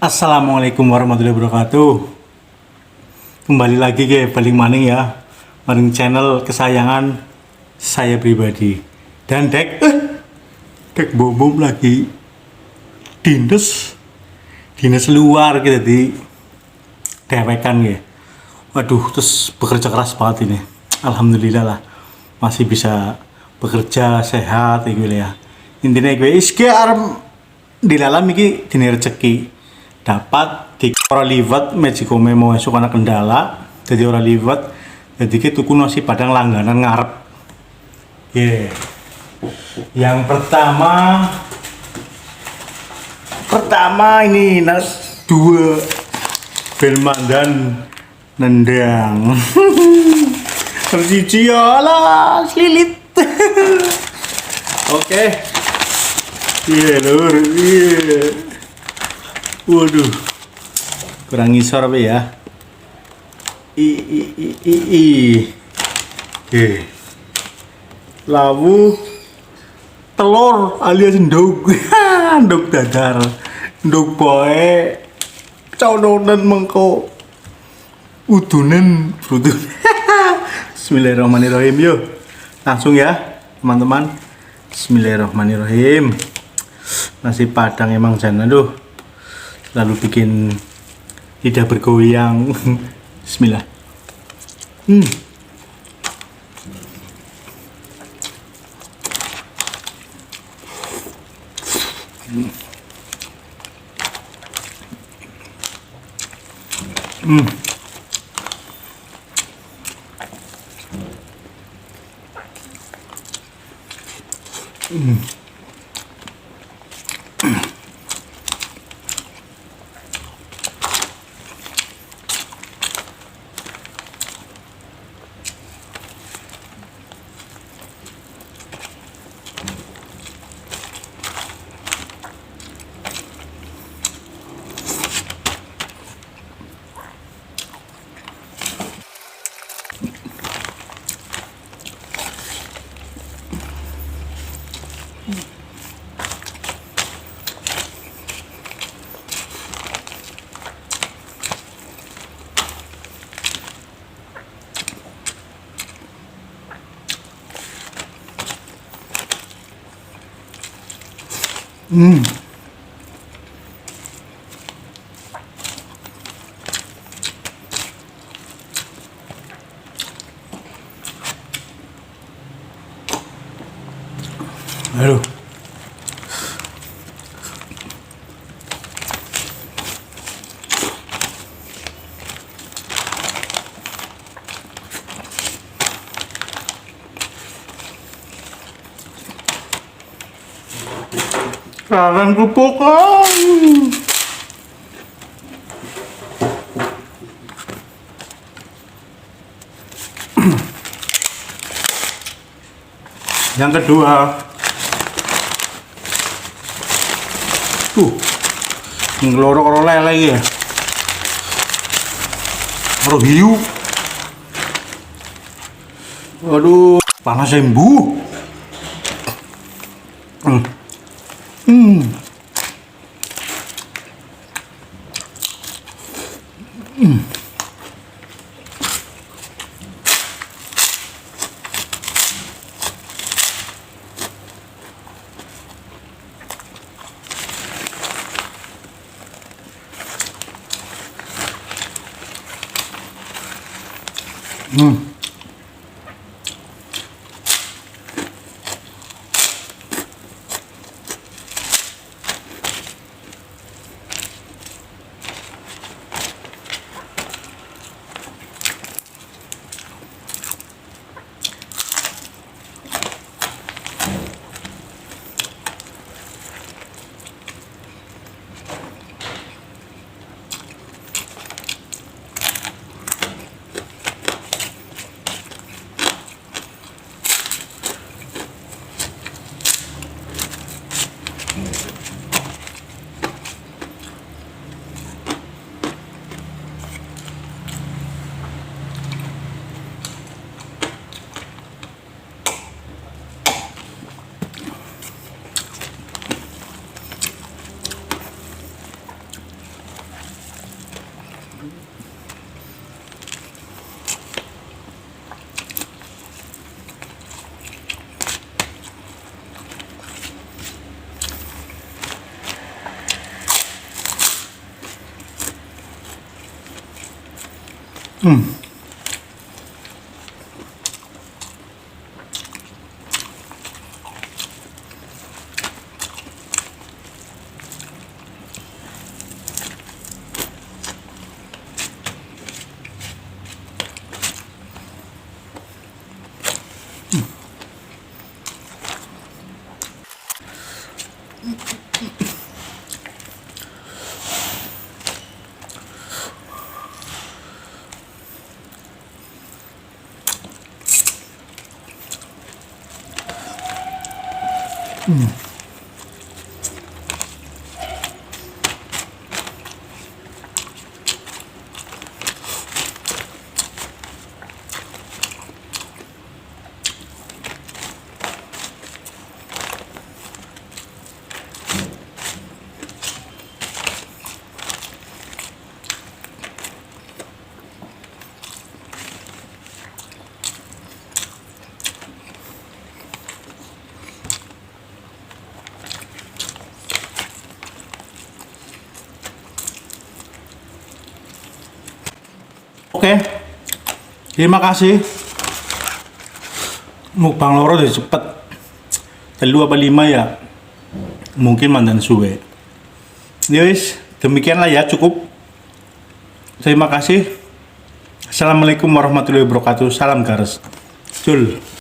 Assalamualaikum warahmatullahi wabarakatuh. Kembali lagi ke Baling Maning ya, Maning channel kesayangan saya pribadi. Dan dek bom lagi dinas luar gitu di dewekan ya. Waduh, terus bekerja keras banget ini. Alhamdulillah lah masih bisa bekerja sehat gitu ya. Intinya gue iski arem di dalam iki dini rezeki dapat di orang liwat Magicome mau masuk anak kendala jadi orang liwat jadi kita tuku nasi padang langganan ngarep yang pertama ini nas dua ben mandan nendang terus lah selilit oke. Lur, waduh, kurang ngisor apa ya? Lawu telur alias ndog, ndog dadar, ndog boe, cononan mengko, udunen, udun. Bismillahirrahmanirrahim yuk, langsung ya teman-teman. Bismillahirrahmanirrahim. Nasi padang emang jangan lalu bikin lidah bergoyang. Bismillah. Aduh. Kangen kerupuk. Yang kedua, ngelorok lele ya, baru hiu. Waduh, panas embu. Oke, terima kasih. Mukbang loro udah cepet. Telu apa 5 ya? Mungkin mandan suwe. Yowis, demikianlah ya, cukup. Terima kasih. Assalamualaikum warahmatullahi wabarakatuh. Salam gares. Jul.